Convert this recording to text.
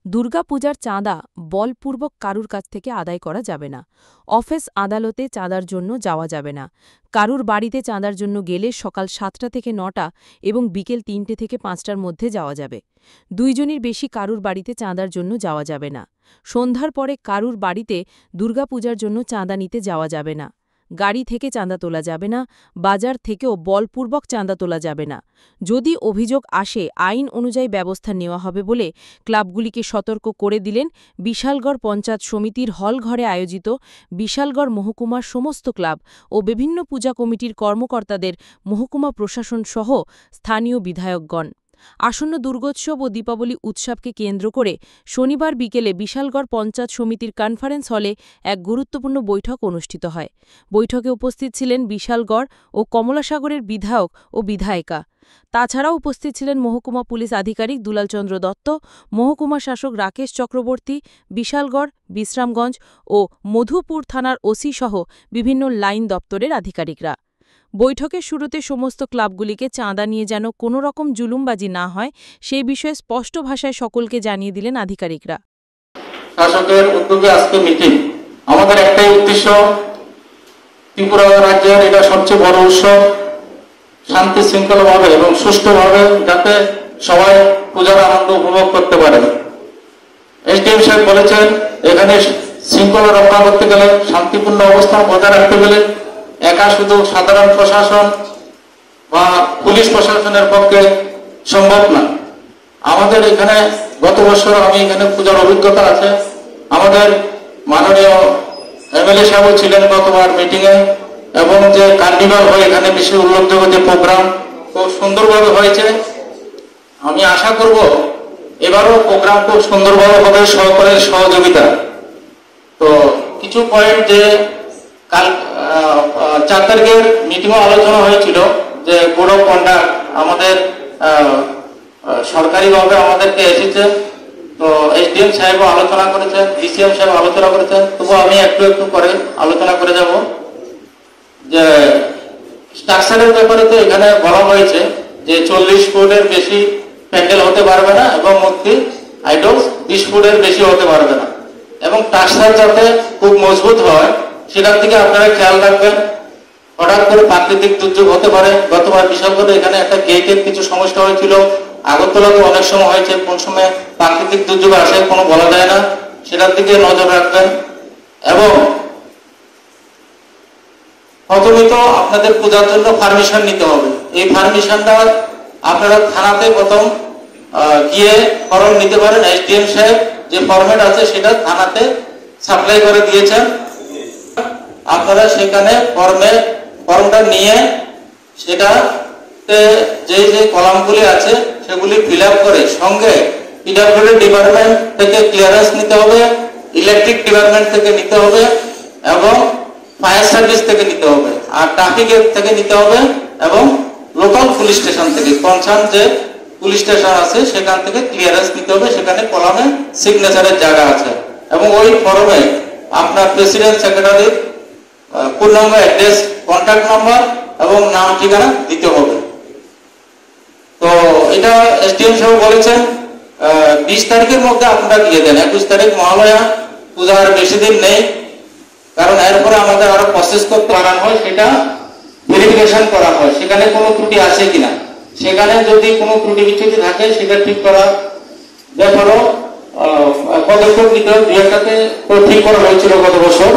দুর্গাপূজার চাঁদা বলপূর্বক কারুর কাছ থেকে আদায় করা যাবে না। অফিস আদালতে চাঁদার জন্য যাওয়া যাবে না। কারুর বাড়িতে চাঁদার জন্য গেলে সকাল ৭টা থেকে ৯টা এবং বিকেল ৩টে থেকে ৫টার মধ্যে যাওয়া যাবে। ২ জনের বেশি কারুর বাড়িতে চাঁদার জন্য যাওয়া যাবে না। সন্ধ্যার পরে কারুর বাড়িতে দুর্গাপূজার জন্য চাঁদা নিতে যাওয়া যাবে না। গাড়ি থেকে চাঁদা তোলা যাবে না। বাজার থেকেও বলপূর্বক চাঁদা তোলা যাবে না। যদি অভিযোগ আসে আইন অনুযায়ী ব্যবস্থা নেওয়া হবে বলে ক্লাবগুলিকে সতর্ক করে দিলেন বিশালগড় পঞ্চায়েত সমিতির হলঘরে আয়োজিত বিশালগড় মহকুমার সমস্ত ক্লাব ও বিভিন্ন পূজা কমিটির কর্মকর্তাদের মহকুমা প্রশাসন সহ স্থানীয় বিধায়কগণ। আসন্ন দুর্গোৎসব ও দীপাবলি উৎসবকে কেন্দ্র করে শনিবার বিকেলে বিশালগড় পঞ্চায়েত সমিতির কনফারেন্স হলে এক গুরুত্বপূর্ণ বৈঠক অনুষ্ঠিত হয়। বৈঠকে উপস্থিত ছিলেন বিশালগড় ও কমলাসাগরের বিধায়ক ও বিধায়িকা। তাছাড়াও উপস্থিত ছিলেন মহকুমা পুলিশ আধিকারিক দুলালচন্দ্র দত্ত, মহকুমা শাসক রাকেশ চক্রবর্তী, বিশালগড়, বিশ্রামগঞ্জ ও মধুপুর থানার ওসি সহ বিভিন্ন লাইন দপ্তরের আধিকারিকরা। বৈঠকের শুরুতে সমস্ত ক্লাবগুলিকে চাঁদা নিয়ে যেন কোনো রকম জুলুমবাজি না হয় সেই বিষয়ে স্পষ্ট ভাষায় সকলকে জানিয়ে দিলেন আধিকারিকরা। শাসকের উদ্যোগে আজকে মিটিং। আমাদের একটাই উদ্দেশ্য, ত্রিপুরা রাজ্যের এটা সবচেয়ে বড় উৎসব, শান্তি শৃঙ্খলাভাবে এবং সুষ্ঠুভাবে যাতে সবাই পূজার আনন্দ উপভোগ করতে পারে। এসডিএম সাহেব বলেছেন এখানে শৃঙ্খলা রক্ষা করতে গেলে, শান্তিপূর্ণ অবস্থান বজায় রাখতে গেলে একা শুধু সাধারণ প্রশাসন বা পুলিশ প্রশাসনের পক্ষে সম্ভব না। আমাদের এখানে গত বছর আমি এখানে পূজার অভিজ্ঞতা আছে। আমাদের মাননীয় এমএলএ সাহেব ছিলেন গতবার মিটিংয়ে, এবং যে কার্নিভাল হয় এখানে বেশি উল্লেখযোগ্য যে প্রোগ্রাম খুব সুন্দরভাবে হয়েছে। আমি আশা করব এবারও প্রোগ্রাম খুব সুন্দরভাবে হবে সরকারের সহযোগিতা। তো কিছু পয়েন্ট যে কাল 4 তারিখের মিটিংও আলোচনা হয়েছিল যে কোড অফ কন্ডাক্ট আমাদের সরকারিভাবে আমাদেরকে এসেছে। তো এসডিএম সাহেবও আলোচনা করেছেন, ডিসিএম সাহেব আলোচনা করেছেন। তবু আমি একটু একটু করে আলোচনা করে যাব। যে স্ট্রাকচারের ব্যাপারে তো এখানে বলা হয়েছে যে 40 ফুটের বেশি প্যান্ডেল হতে পারবে না এবং মূর্তি আইডলস 20 ফুটের বেশি হতে পারবে না, এবং স্ট্রাকচার যাতে খুব মজবুত হয় সেটার দিকে আপনারা খেয়াল রাখবেন। হঠাৎ করে প্রাকৃতিক দুর্যোগ হতে পারে। গতবার বিশালগড়ে এখানে একটা গেটের কিছু সমস্যা হয়েছিল, আগরতলাতে অনেক সময় হয়েছে। কোন সময় প্রাকৃতিক দুর্যোগ আসে কোনো বলা যায় না, সেটার দিকে নজর রাখবেন। এবং প্রথমত আপনাদের পূজার জন্য পারমিশন নিতে হবে। এই পারমিশনটা আপনারা থানাতে প্রথম গিয়ে ফর্ম নিতে পারেন। এসডিএম সাহেব যে ফরম্যাট আছে সেটা থানাতে সাপ্লাই করে দিয়েছেন। আপনারা সেখানে ফর্মটা নিয়ে সেটাতে যে যে কলামগুলি আছে সেগুলি ফিল আপ করে সঙ্গে পিডব্লিউডি ডিপার্টমেন্ট থেকে ক্লিয়ারেন্স নিতে হবে, ইলেকট্রিক ডিপার্টমেন্ট থেকে নিতে হবে এবং ফায়ার সার্ভিস থেকে নিতে হবে, আর ট্রাফিকের থেকে নিতে হবে এবং লোকাল পুলিশ স্টেশন থেকে কনসার্ন যে পুলিশ স্টেশন আছে সেখান থেকে ক্লিয়ারেন্স নিতে হবে। সেখানে কলামে সিগনেচারের জায়গা আছে এবং ওই ফর্মে আপনার প্রেসিডেন্ট সেক্রেটারি পূর্ণাঙ্গ অ্যাড্রেস, কন্ট্যাক্ট নাম্বার এবং নাম ঠিকানা দিতে হবে। তো এটা এসডিএম সাহেব বলেছেন 20 তারিখের মধ্যে আপনারা দিয়ে দেন। 21 তারিখ মহালয়া, পূজার বেশি দিন নেই, কারণ এরপরে আমাদের আরো প্রসেস করতে বাড়ানো হয়, সেটা ভেরিফিকেশন করা হয় সেখানে কোনো ত্রুটি আছে কিনা। সেখানে যদি কোনো ত্রুটি বিচ্যুতি থাকে সেটা ঠিক করা ব্যাপারও পদক্ষেপ নিতে হবে। 2-1টাতে ঠিক করা হয়েছিল গত বছর।